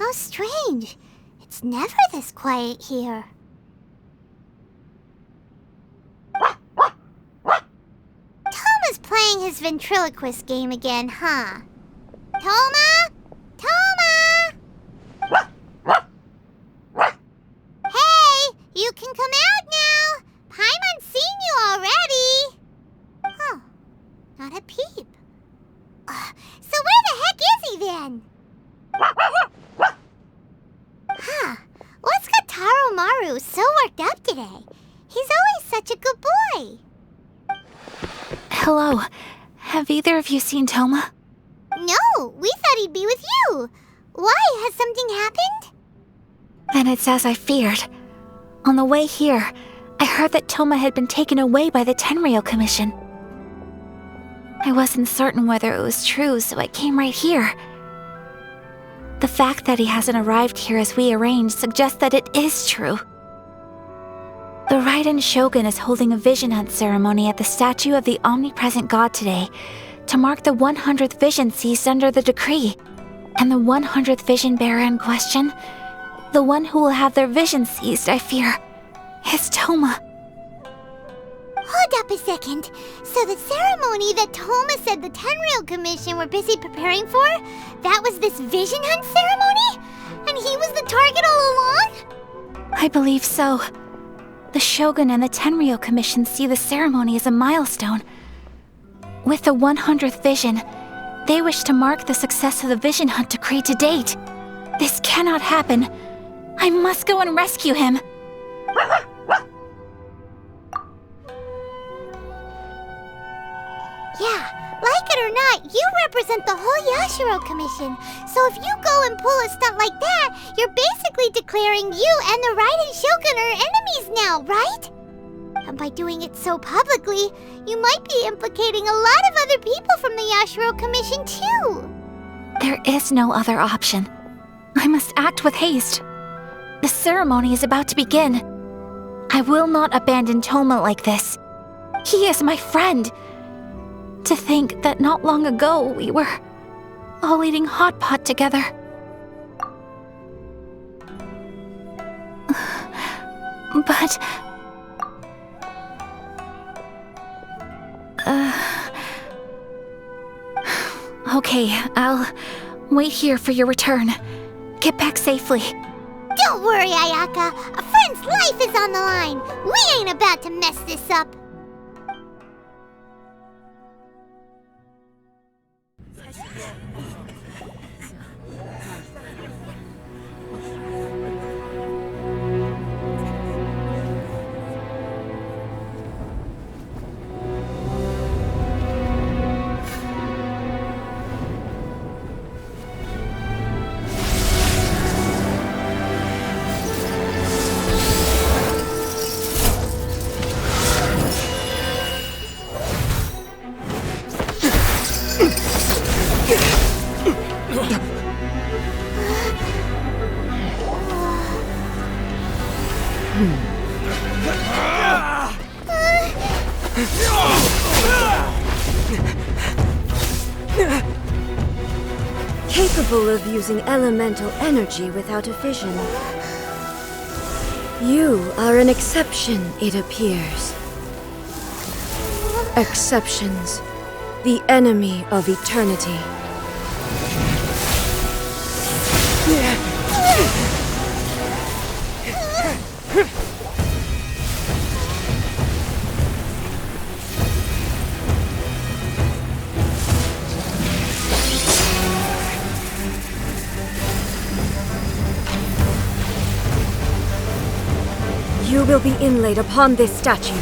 How strange. It's never this quiet here. Toma's playing his ventriloquist game again, huh? Toma? Toma! Hey, you can come out now. Paimon's seen you already. Huh, not a peep. So where the heck is he then? Huh, what's got Taro Maru so worked up today? He's always such a good boy. Hello. Have either of you seen Toma? No, we thought he'd be with you. Why? Has something happened? Then it's as I feared. On the way here, I heard that Toma had been taken away by the Tenryou Commission. I wasn't certain whether it was true, so I came right here. The fact that he hasn't arrived here as we arranged suggests that it is true. The Raiden Shogun is holding a vision hunt ceremony at the statue of the omnipresent god today to mark the 100th vision seized under the decree. And the 100th vision bearer in question, the one who will have their vision seized, I fear, is Toma. Hold up a second. So the ceremony that Toma said the Tenryou Commission were busy preparing for, that was this vision hunt ceremony? And he was the target all along? I believe so. The Shogun and the Tenryou Commission see the ceremony as a milestone. With the 100th vision, they wish to mark the success of the vision hunt decree to date. This cannot happen. I must go and rescue him. Yeah, like it or not, you represent the whole Yashiro Commission. So if you go and pull a stunt like that, you're basically declaring you and the Raiden Shogun are enemies now, right? And by doing it so publicly, you might be implicating a lot of other people from the Yashiro Commission too. There is no other option. I must act with haste. The ceremony is about to begin. I will not abandon Toma like this. He is my friend. To think that not long ago we were all eating hot pot together. But... Okay, I'll wait here for your return. Get back safely. Don't worry, Ayaka. A friend's life is on the line. We ain't about to mess this up. Capable of using elemental energy without a vision. You are an exception, it appears. Exceptions, the enemy of eternity. You will be inlaid upon this statue.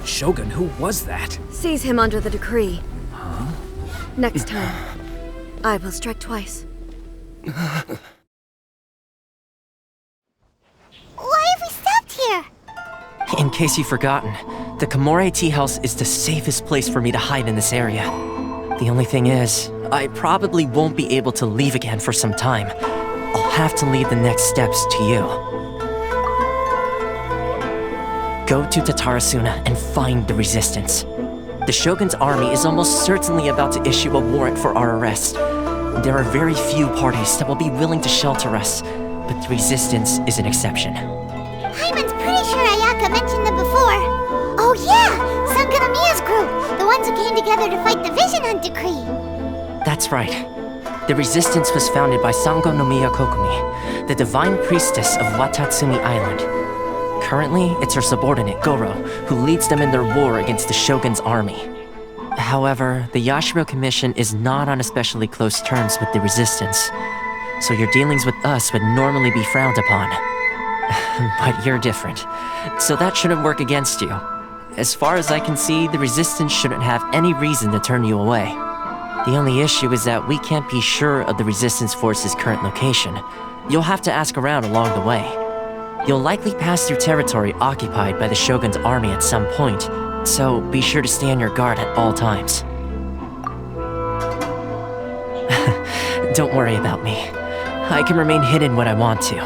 Shogun, who was that? Seize him under the decree. Next time, I will strike twice. Why have we stopped here? In case you've forgotten, the Komore Tea House is the safest place for me to hide in this area. The only thing is, I probably won't be able to leave again for some time. I'll have to leave the next steps to you. Go to Tatarasuna and find the Resistance. The Shogun's army is almost certainly about to issue a warrant for our arrest. There are very few parties that will be willing to shelter us, but the Resistance is an exception. Hyman's pretty sure Ayaka mentioned them before. Oh yeah! Sangonomiya's group! The ones who came together to fight the Vision Hunt Decree! That's right. The Resistance was founded by Sangonomiya Kokumi, the divine priestess of Watatsumi Island. Currently, it's her subordinate, Goro, who leads them in their war against the Shogun's army. However, the Yashiro Commission is not on especially close terms with the Resistance, so your dealings with us would normally be frowned upon. But you're different, so that shouldn't work against you. As far as I can see, the Resistance shouldn't have any reason to turn you away. The only issue is that we can't be sure of the Resistance force's current location. You'll have to ask around along the way. You'll likely pass through territory occupied by the Shogun's army at some point, so be sure to stay on your guard at all times. Don't worry about me. I can remain hidden when I want to.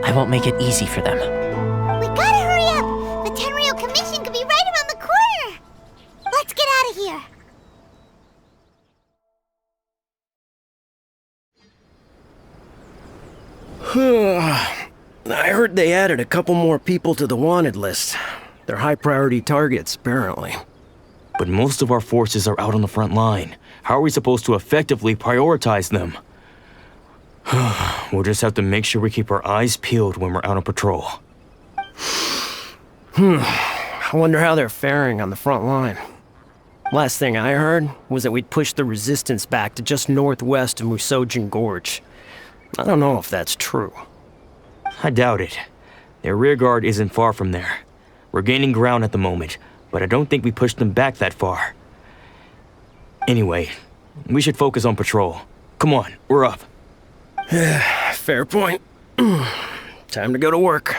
I won't make it easy for them. We gotta hurry up! The Tenryou Commission could be right around the corner! Let's get out of here! I heard they added a couple more people to the wanted list. They're high-priority targets, apparently. But most of our forces are out on the front line. How are we supposed to effectively prioritize them? We'll just have to make sure we keep our eyes peeled when we're out on patrol. I wonder how they're faring on the front line. Last thing I heard was that we'd pushed the Resistance back to just northwest of Musojin Gorge. I don't know if that's true. I doubt it. Their rearguard isn't far from there. We're gaining ground at the moment, but I don't think we pushed them back that far. Anyway, we should focus on patrol. Come on, we're up. Fair point. Time to go to work.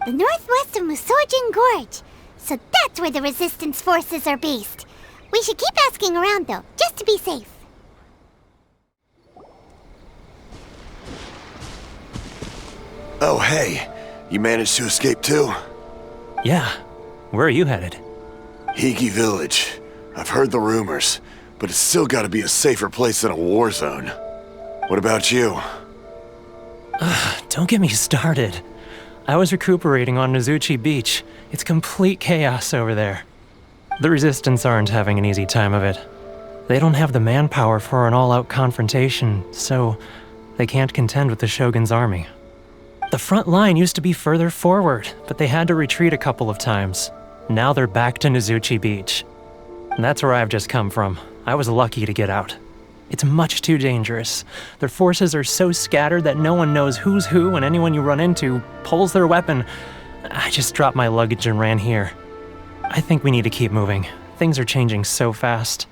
The northwest of Musojin Gorge. So that's where the Resistance forces are based. We should keep asking around though, just to be safe. Oh, hey. You managed to escape too? Yeah. Where are you headed? Higi Village. I've heard the rumors, but it's still gotta be a safer place than a war zone. What about you? Don't get me started. I was recuperating on Nozuchi Beach. It's complete chaos over there. The Resistance aren't having an easy time of it. They don't have the manpower for an all-out confrontation, so they can't contend with the Shogun's army. The front line used to be further forward, but they had to retreat a couple of times. Now they're back to Nozuchi Beach. And that's where I've just come from. I was lucky to get out. It's much too dangerous. Their forces are so scattered that no one knows who's who, and anyone you run into pulls their weapon. I just dropped my luggage and ran here. I think we need to keep moving. Things are changing so fast.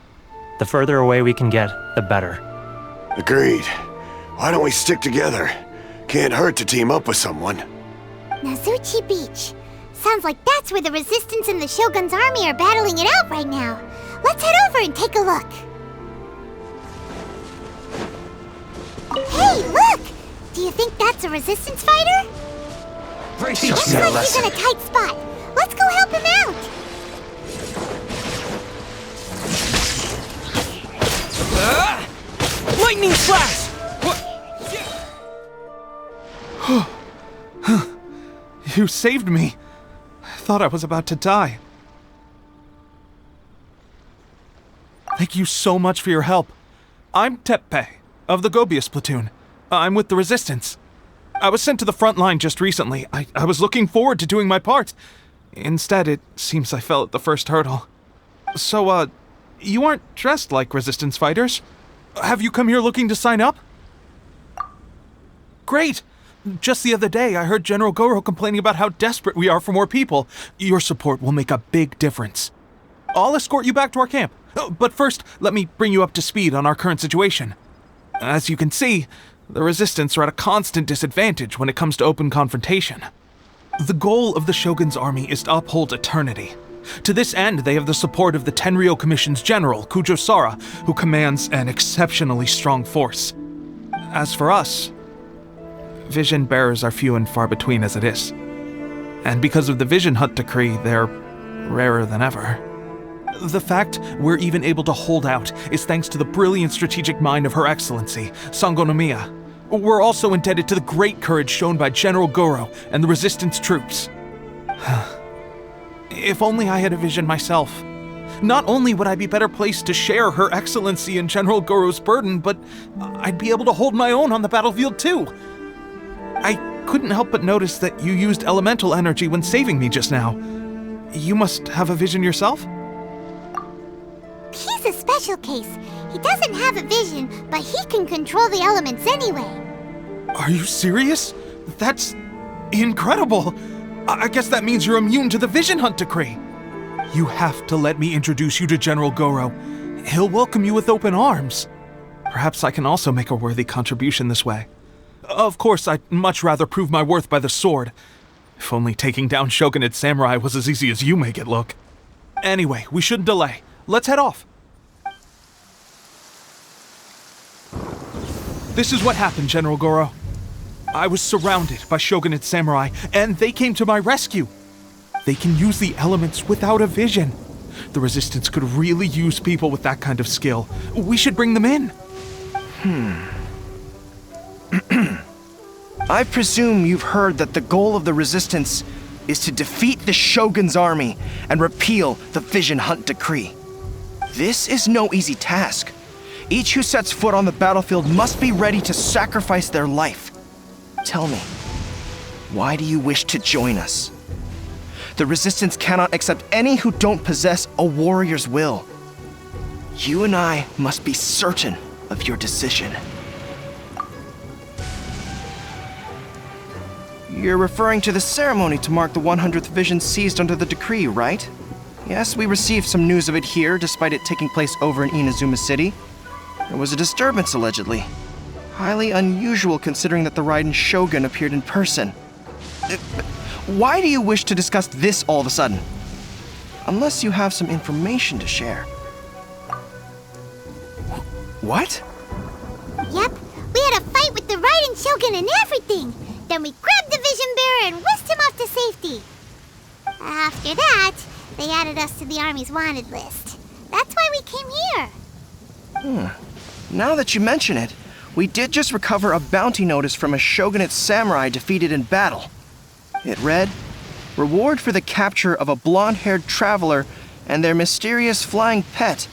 The further away we can get, the better. Agreed. Why don't we stick together? Can't hurt to team up with someone. Nozuchi Beach. Sounds like that's where the Resistance and the Shogun's army are battling it out right now. Let's head over and take a look. Hey, look! Do you think that's a Resistance fighter? Looks like he's in a tight spot. Let's go help him out! Lightning slash! You saved me. I thought I was about to die. Thank you so much for your help. I'm Teppei, of the Gobius platoon. I'm with the Resistance. I was sent to the front line just recently. I was looking forward to doing my part. Instead, it seems I fell at the first hurdle. So, you aren't dressed like resistance fighters. Have you come here looking to sign up? Great! Just the other day, I heard General Goro complaining about how desperate we are for more people. Your support will make a big difference. I'll escort you back to our camp. But first, let me bring you up to speed on our current situation. As you can see, the Resistance are at a constant disadvantage when it comes to open confrontation. The goal of the Shogun's army is to uphold eternity. To this end, they have the support of the Tenryou Commission's general, Kujo Sara, who commands an exceptionally strong force. As for us, vision bearers are few and far between as it is. And because of the Vision Hunt decree, they're rarer than ever. The fact we're even able to hold out is thanks to the brilliant strategic mind of Her Excellency, Sango no Miya. We're also indebted to the great courage shown by General Goro and the Resistance troops. If only I had a vision myself. Not only would I be better placed to share Her Excellency and General Goro's burden, but I'd be able to hold my own on the battlefield too. I couldn't help but notice that you used elemental energy when saving me just now. You must have a vision yourself? He's a special case. He doesn't have a vision, but he can control the elements anyway. Are you serious? That's incredible. I guess that means you're immune to the Vision Hunt decree. You have to let me introduce you to General Goro. He'll welcome you with open arms. Perhaps I can also make a worthy contribution this way. Of course, I'd much rather prove my worth by the sword. If only taking down Shogunate samurai was as easy as you make it look. Anyway, we shouldn't delay. Let's head off. This is what happened, General Goro. I was surrounded by Shogunate samurai, and they came to my rescue. They can use the elements without a vision. The Resistance could really use people with that kind of skill. We should bring them in. I presume you've heard that the goal of the Resistance is to defeat the Shogun's army and repeal the Vision Hunt decree. This is no easy task. Each who sets foot on the battlefield must be ready to sacrifice their life. Tell me, why do you wish to join us? The Resistance cannot accept any who don't possess a warrior's will. You and I must be certain of your decision. You're referring to the ceremony to mark the 100th vision seized under the decree, right? Yes, we received some news of it here, despite it taking place over in Inazuma City. There was a disturbance, allegedly. Highly unusual considering that the Raiden Shogun appeared in person. Why do you wish to discuss this all of a sudden? Unless you have some information to share. What? Yep, we had a fight with the Raiden Shogun and everything. Then we grabbed the Vision Bearer and whisked him off to safety. After that, they added us to the Army's wanted list. That's why we came here. Now that you mention it, we did just recover a bounty notice from a Shogunate samurai defeated in battle. It read, "Reward for the capture of a blonde-haired traveler and their mysterious flying pet."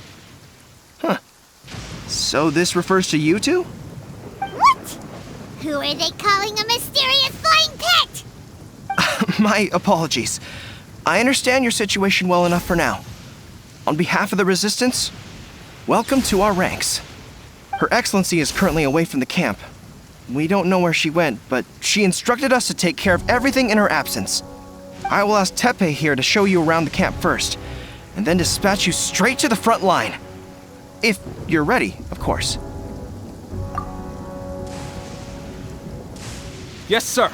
So this refers to you two? What? Who are they calling a mysterious flying pet? My apologies. I understand your situation well enough for now. On behalf of the Resistance, welcome to our ranks. Her Excellency is currently away from the camp. We don't know where she went, but she instructed us to take care of everything in her absence. I will ask Teppei here to show you around the camp first, and then dispatch you straight to the front line. If you're ready, of course. Yes, sir.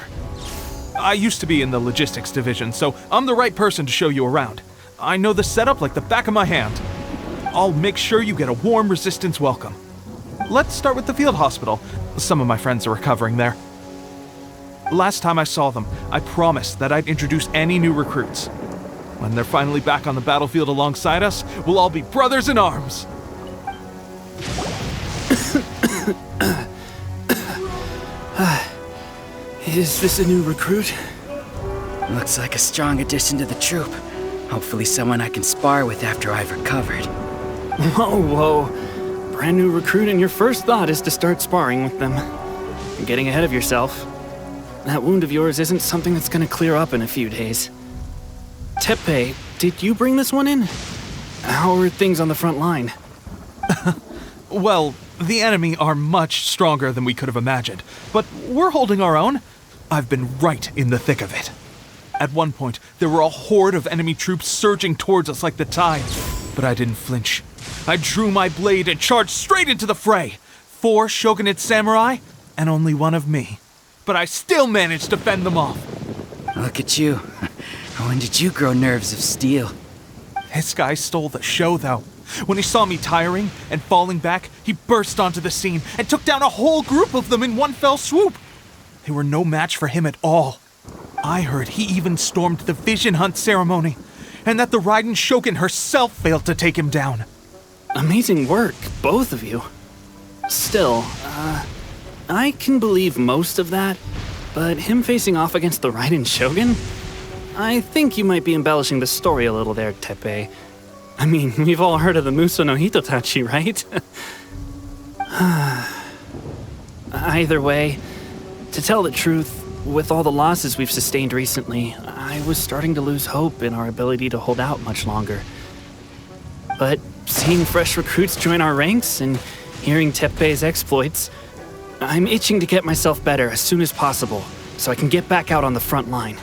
I used to be in the logistics division, so I'm the right person to show you around. I know the setup like the back of my hand. I'll make sure you get a warm Resistance welcome. Let's start with the field hospital. Some of my friends are recovering there. Last time I saw them, I promised that I'd introduce any new recruits. When they're finally back on the battlefield alongside us, we'll all be brothers in arms. Is this a new recruit? Looks like a strong addition to the troop. Hopefully someone I can spar with after I've recovered. Whoa. Brand new recruit and your first thought is to start sparring with them. You're getting ahead of yourself. That wound of yours isn't something that's gonna clear up in a few days. Teppei, did you bring this one in? how are things on the front line? Well, the enemy are much stronger than we could have imagined, but we're holding our own. I've been right in the thick of it. At one point, there were a horde of enemy troops surging towards us like the tide, but I didn't flinch. I drew my blade and charged straight into the fray. 4 shogunate samurai, and only 1 of me. But I still managed to fend them off. Look at you. When did you grow nerves of steel? This guy stole the show, though. When he saw me tiring and falling back, he burst onto the scene and took down a whole group of them in one fell swoop. They were no match for him at all. I heard he even stormed the vision hunt ceremony, and that the Raiden Shogun herself failed to take him down. Amazing work, both of you. Still, I can believe most of that, but him facing off against the Raiden Shogun? I think you might be embellishing the story a little there, Teppei. I mean, we've all heard of the Muso no Hitotachi, right? Either way, to tell the truth, with all the losses we've sustained recently, I was starting to lose hope in our ability to hold out much longer. But seeing fresh recruits join our ranks and hearing Teppei's exploits, I'm itching to get myself better as soon as possible, so I can get back out on the front line.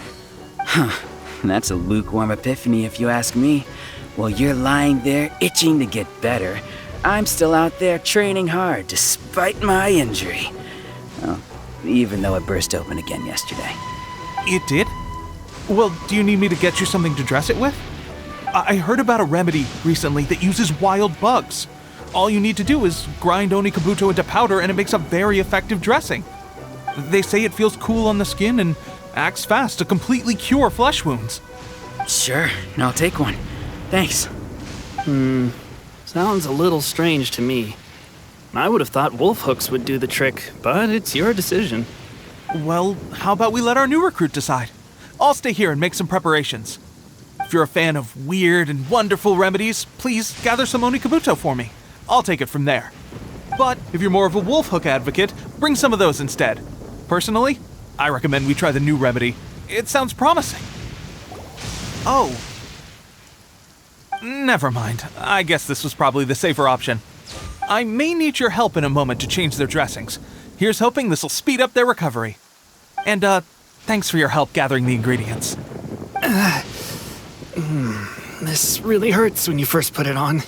Huh. That's a lukewarm epiphany if you ask me. While you're lying there itching to get better, I'm still out there training hard despite my injury. Well, even though it burst open again yesterday. It did? Well, do you need me to get you something to dress it with? I heard about a remedy recently that uses wild bugs. All you need to do is grind Onikabuto into powder and it makes a very effective dressing. They say it feels cool on the skin and acts fast to completely cure flesh wounds. Sure, I'll take one. Thanks. Sounds a little strange to me. I would have thought wolf hooks would do the trick, but it's your decision. Well, how about we let our new recruit decide? I'll stay here and make some preparations. If you're a fan of weird and wonderful remedies, please gather some Onikabuto for me. I'll take it from there. But if you're more of a wolf hook advocate, bring some of those instead. Personally, I recommend we try the new remedy. It sounds promising. Oh. Never mind. I guess this was probably the safer option. I may need your help in a moment to change their dressings. Here's hoping this'll speed up their recovery. And, thanks for your help gathering the ingredients. This really hurts when you first put it on.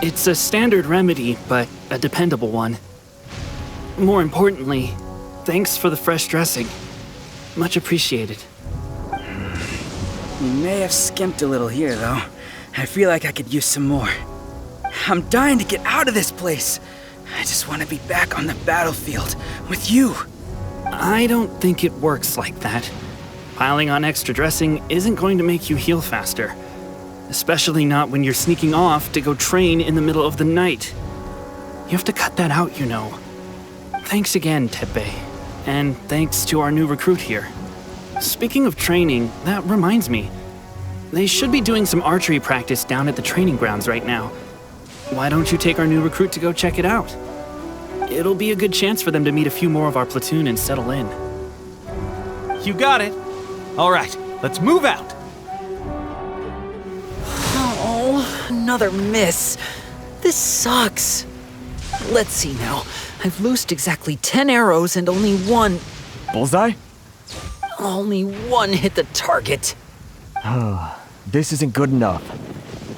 It's a standard remedy, but a dependable one. More importantly, thanks for the fresh dressing. Much appreciated. You may have skimped a little here, though. I feel like I could use some more. I'm dying to get out of this place. I just want to be back on the battlefield with you. I don't think it works like that. Piling on extra dressing isn't going to make you heal faster. Especially not when you're sneaking off to go train in the middle of the night. You have to cut that out, you know. Thanks again, Teppei. And thanks to our new recruit here. Speaking of training, that reminds me. They should be doing some archery practice down at the training grounds right now. Why don't you take our new recruit to go check it out? It'll be a good chance for them to meet a few more of our platoon and settle in. You got it. All right, let's move out. Oh, another miss. This sucks. Let's see now. I've loosed exactly 10 arrows and only one... Bullseye? Only one hit the target. This isn't good enough.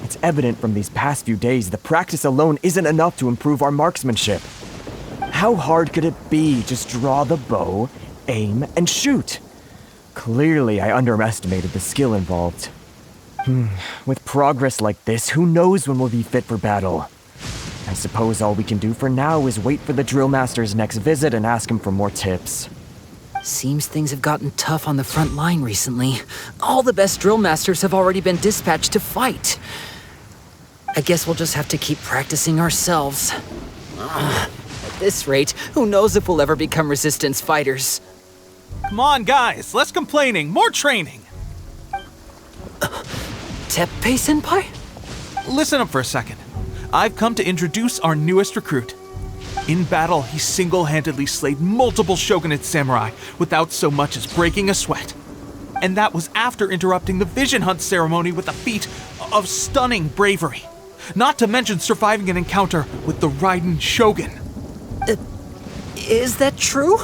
It's evident from these past few days the practice alone isn't enough to improve our marksmanship. How hard could it be? Just draw the bow, aim, and shoot. Clearly, I underestimated the skill involved. With progress like this, who knows when we'll be fit for battle? I suppose all we can do for now is wait for the drill master's next visit and ask him for more tips. Seems things have gotten tough on the front line recently. All the best drill masters have already been dispatched to fight. I guess we'll just have to keep practicing ourselves. At this rate, who knows if we'll ever become resistance fighters. Come on, guys, less complaining, more training. Teppei-senpai? Listen up for a second. I've come to introduce our newest recruit. In battle, he single-handedly slayed multiple shogunate samurai without so much as breaking a sweat. And that was after interrupting the vision hunt ceremony with a feat of stunning bravery. Not to mention surviving an encounter with the Raiden Shogun. Is that true?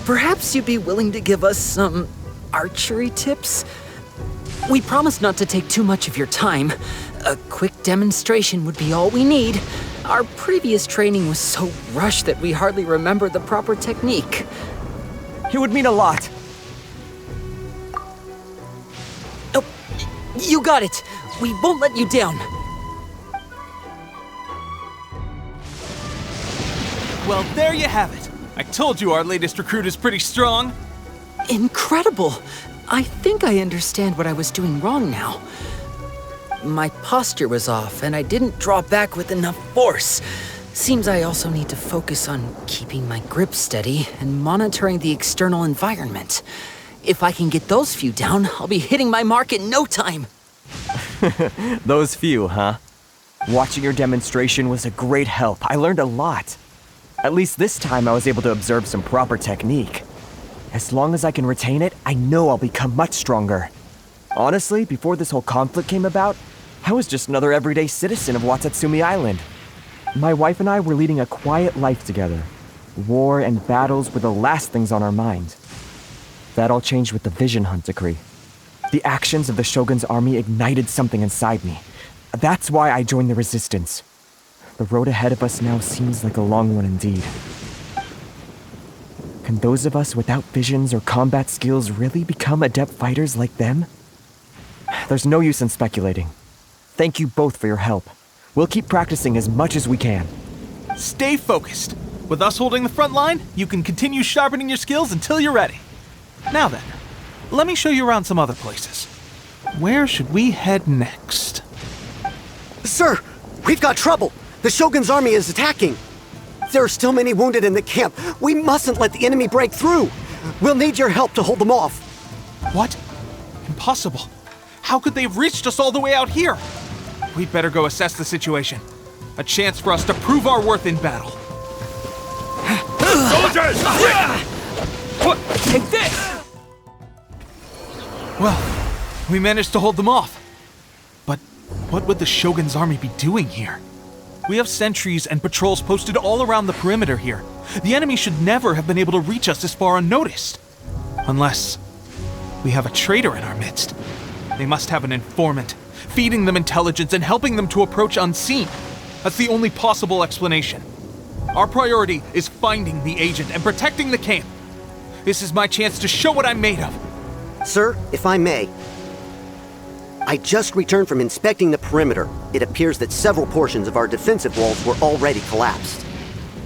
Perhaps you'd be willing to give us some archery tips? We promise not to take too much of your time. A quick demonstration would be all we need. Our previous training was so rushed that we hardly remember the proper technique. It would mean a lot. Oh, you got it. We won't let you down. Well, there you have it. I told you our latest recruit is pretty strong. Incredible. I think I understand what I was doing wrong now. My posture was off, and I didn't draw back with enough force. Seems I also need to focus on keeping my grip steady and monitoring the external environment. If I can get those few down, I'll be hitting my mark in no time. Those few, huh? Watching your demonstration was a great help. I learned a lot. At least this time I was able to observe some proper technique. As long as I can retain it, I know I'll become much stronger. Honestly, before this whole conflict came about, I was just another everyday citizen of Watatsumi Island. My wife and I were leading a quiet life together. War and battles were the last things on our mind. That all changed with the Vision Hunt decree. The actions of the Shogun's army ignited something inside me. That's why I joined the resistance. The road ahead of us now seems like a long one indeed. Can those of us without visions or combat skills really become adept fighters like them? There's no use in speculating. Thank you both for your help. We'll keep practicing as much as we can. Stay focused. With us holding the front line, you can continue sharpening your skills until you're ready. Now then, let me show you around some other places. Where should we head next? Sir, we've got trouble. The Shogun's army is attacking. There are still many wounded in the camp. We mustn't let the enemy break through. We'll need your help to hold them off. What? Impossible. How could they have reached us all the way out here? We'd better go assess the situation. A chance for us to prove our worth in battle. Soldiers! Take this! Well, we managed to hold them off. But what would the Shogun's army be doing here? We have sentries and patrols posted all around the perimeter here. The enemy should never have been able to reach us this far unnoticed. Unless we have a traitor in our midst. They must have an informant, feeding them intelligence and helping them to approach unseen. That's the only possible explanation. Our priority is finding the agent and protecting the camp. This is my chance to show what I'm made of. Sir, if I may, I just returned from inspecting the perimeter. It appears that several portions of our defensive walls were already collapsed.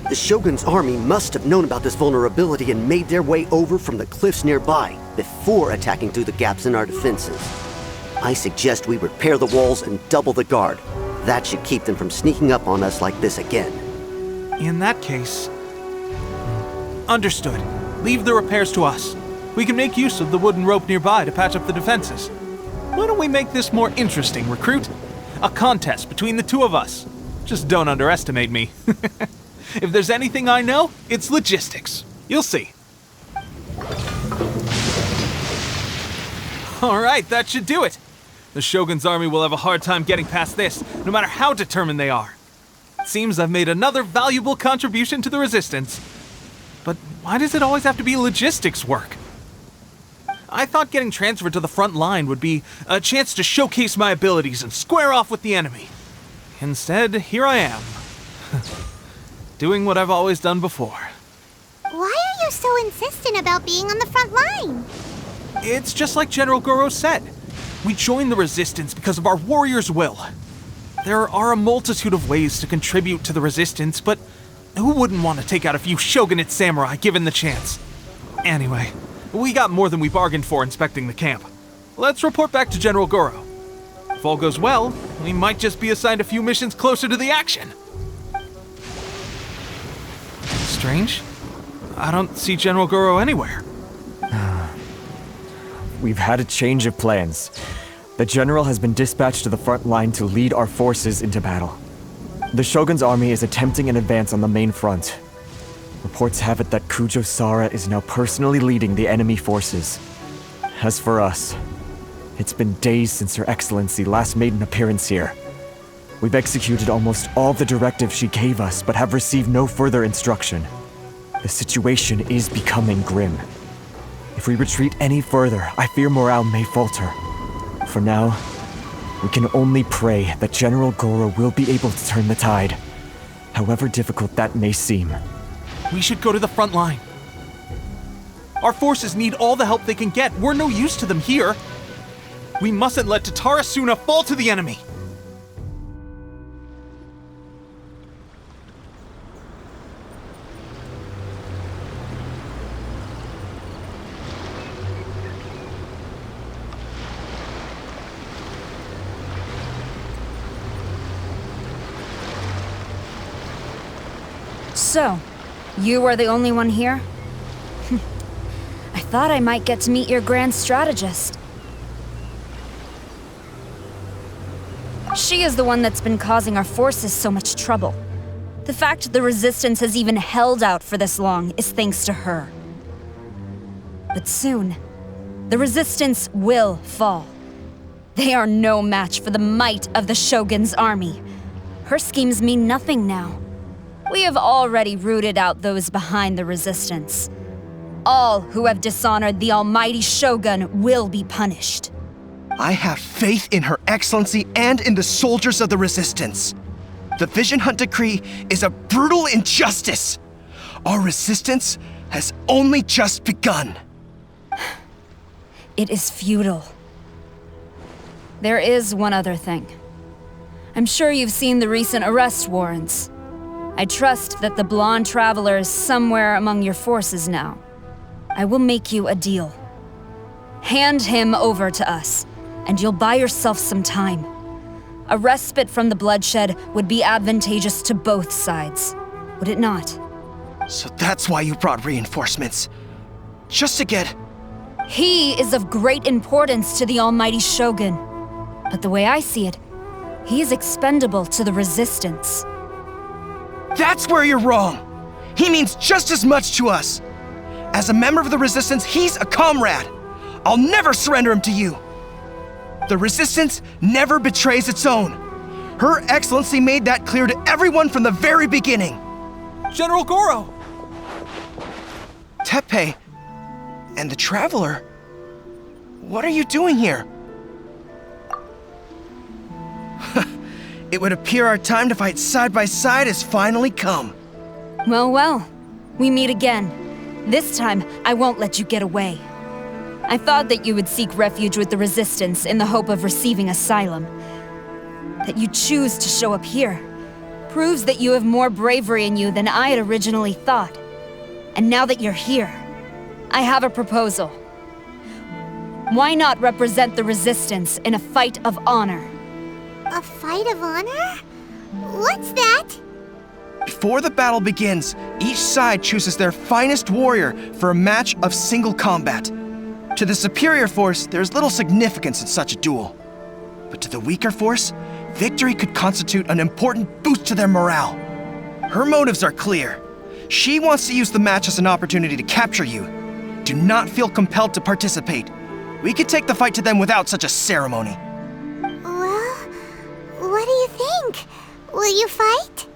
The Shogun's army must have known about this vulnerability and made their way over from the cliffs nearby before attacking through the gaps in our defenses. I suggest we repair the walls and double the guard. That should keep them from sneaking up on us like this again. In that case... Understood. Leave the repairs to us. We can make use of the wooden rope nearby to patch up the defenses. Why don't we make this more interesting, recruit? A contest between the two of us. Just don't underestimate me. If there's anything I know, it's logistics. You'll see. Alright, that should do it. The Shogun's army will have a hard time getting past this, no matter how determined they are. It seems I've made another valuable contribution to the resistance. But why does it always have to be logistics work? I thought getting transferred to the front line would be a chance to showcase my abilities and square off with the enemy. Instead, here I am. Doing what I've always done before. Why are you so insistent about being on the front line? It's just like General Goro said. We joined the resistance because of our warrior's will. There are a multitude of ways to contribute to the resistance, but who wouldn't want to take out a few shogunate samurai given the chance? Anyway, we got more than we bargained for inspecting the camp. Let's report back to General Goro. If all goes well, we might just be assigned a few missions closer to the action. Strange. I don't see General Goro anywhere. We've had a change of plans. The general has been dispatched to the front line to lead our forces into battle. The Shogun's army is attempting an advance on the main front. Reports have it that Kujo Sara is now personally leading the enemy forces. As for us, it's been days since Her Excellency last made an appearance here. We've executed almost all the directives she gave us, but have received no further instruction. The situation is becoming grim. If we retreat any further, I fear morale may falter. For now, we can only pray that General Goro will be able to turn the tide, however difficult that may seem. We should go to the front line. Our forces need all the help they can get. We're no use to them here. We mustn't let Tatarasuna fall to the enemy. So, you are the only one here? I thought I might get to meet your grand strategist. She is the one that's been causing our forces so much trouble. The fact the Resistance has even held out for this long is thanks to her. But soon, the Resistance will fall. They are no match for the might of the Shogun's army. Her schemes mean nothing now. We have already rooted out those behind the Resistance. All who have dishonored the almighty Shogun will be punished. I have faith in Her Excellency and in the soldiers of the Resistance. The Vision Hunt Decree is a brutal injustice. Our resistance has only just begun. It is futile. There is one other thing. I'm sure you've seen the recent arrest warrants. I trust that the blonde traveler is somewhere among your forces now. I will make you a deal. Hand him over to us, and you'll buy yourself some time. A respite from the bloodshed would be advantageous to both sides, would it not? So that's why you brought reinforcements. Just to get... He is of great importance to the almighty Shogun. But the way I see it, he is expendable to the Resistance. That's where you're wrong! He means just as much to us! As a member of the Resistance, he's a comrade! I'll never surrender him to you! The Resistance never betrays its own. Her Excellency made that clear to everyone from the very beginning. General Goro! Teppei and the Traveler? What are you doing here? It would appear our time to fight side by side has finally come. Well, we meet again. This time, I won't let you get away. I thought that you would seek refuge with the Resistance in the hope of receiving asylum. That you choose to show up here proves that you have more bravery in you than I had originally thought. And now that you're here, I have a proposal. Why not represent the Resistance in a fight of honor? A fight of honor? What's that? Before the battle begins, each side chooses their finest warrior for a match of single combat. To the superior force, there's little significance in such a duel. But to the weaker force, victory could constitute an important boost to their morale. Her motives are clear. She wants to use the match as an opportunity to capture you. Do not feel compelled to participate. We could take the fight to them without such a ceremony. Well, what do you think? Will you fight?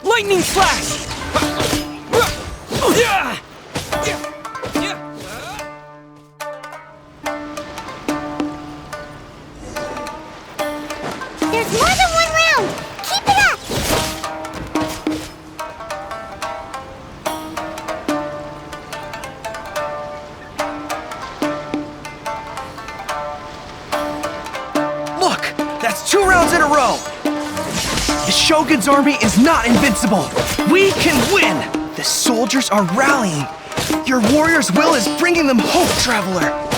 Lightning Slash! There's more than one round! Keep it up! Look! That's 2 rounds in a row! The Shogun's army is not invincible! We can win! The soldiers are rallying! Your warrior's will is bringing them hope, Traveler!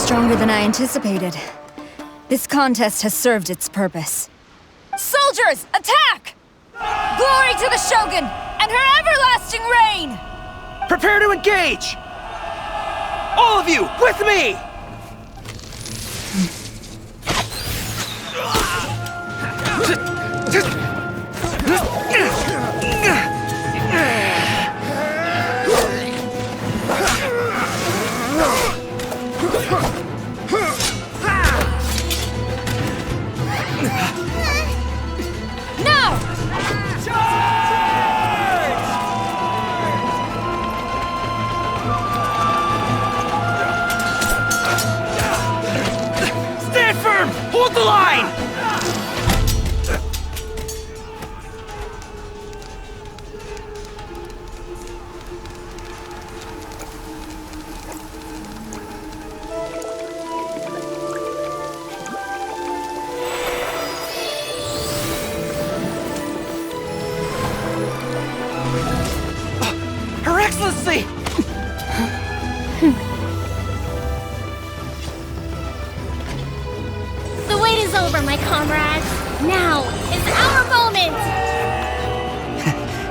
stronger than I anticipated. This contest has served its purpose. Soldiers, attack! Glory to the Shogun and her everlasting reign! Prepare to engage! All of you, with me! Stand firm! Hold the line! Her Excellency! The wait is over, my comrades. Now is our moment!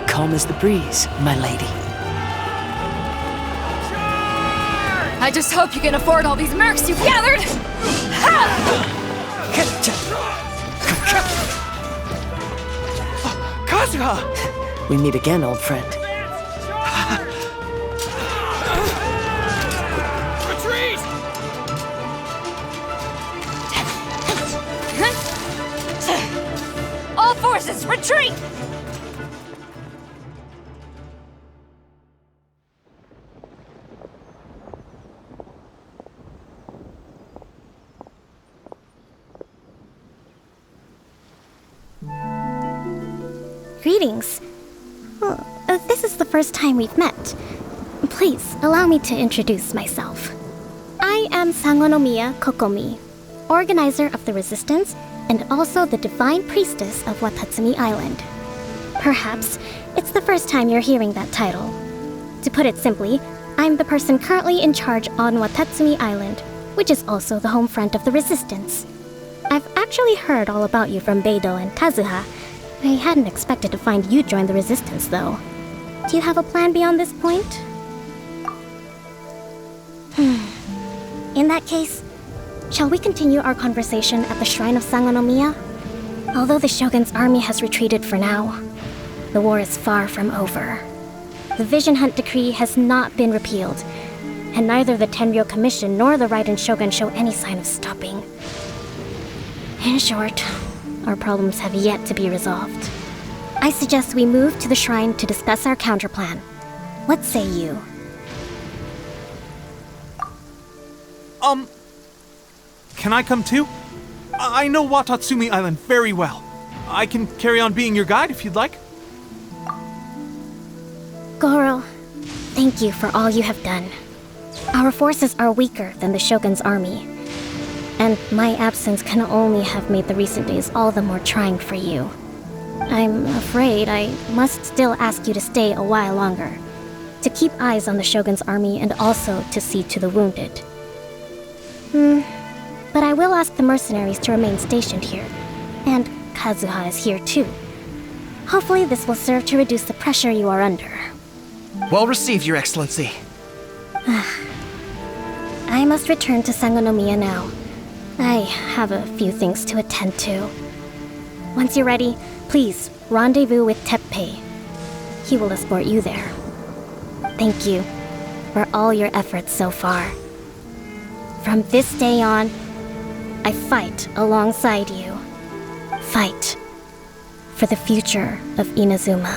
Calm as the breeze, my lady. I just hope you can afford all these mercs you've gathered! Kazuha! We meet again, old friend. Retreat! All forces, retreat! Greetings. Well, this is the first time we've met. Please, allow me to introduce myself. I am Sangonomiya Kokomi, organizer of the Resistance and also the Divine Priestess of Watatsumi Island. Perhaps it's the first time you're hearing that title. To put it simply, I'm the person currently in charge on Watatsumi Island, which is also the home front of the Resistance. I've actually heard all about you from Beidou and Kazuha. I hadn't expected to find you join the Resistance, though. Do you have a plan beyond this point? In that case, shall we continue our conversation at the Shrine of Sangonomiya? Although the Shogun's army has retreated for now, the war is far from over. The Vision Hunt Decree has not been repealed, and neither the Tenryou Commission nor the Raiden Shogun show any sign of stopping. In short, our problems have yet to be resolved. I suggest we move to the shrine to discuss our counterplan. What say you? Can I come too? I know Watatsumi Island very well. I can carry on being your guide if you'd like. Goro, thank you for all you have done. Our forces are weaker than the Shogun's army, and my absence can only have made the recent days all the more trying for you. I'm afraid I must still ask you to stay a while longer, to keep eyes on the Shogun's army and also to see to the wounded. But I will ask the mercenaries to remain stationed here, and Kazuha is here too. Hopefully this will serve to reduce the pressure you are under. Well received, Your Excellency. I must return to Sangonomiya now. I have a few things to attend to. Once you're ready, please rendezvous with Teppei. He will escort you there. Thank you for all your efforts so far. From this day on, I fight alongside you. Fight for the future of Inazuma.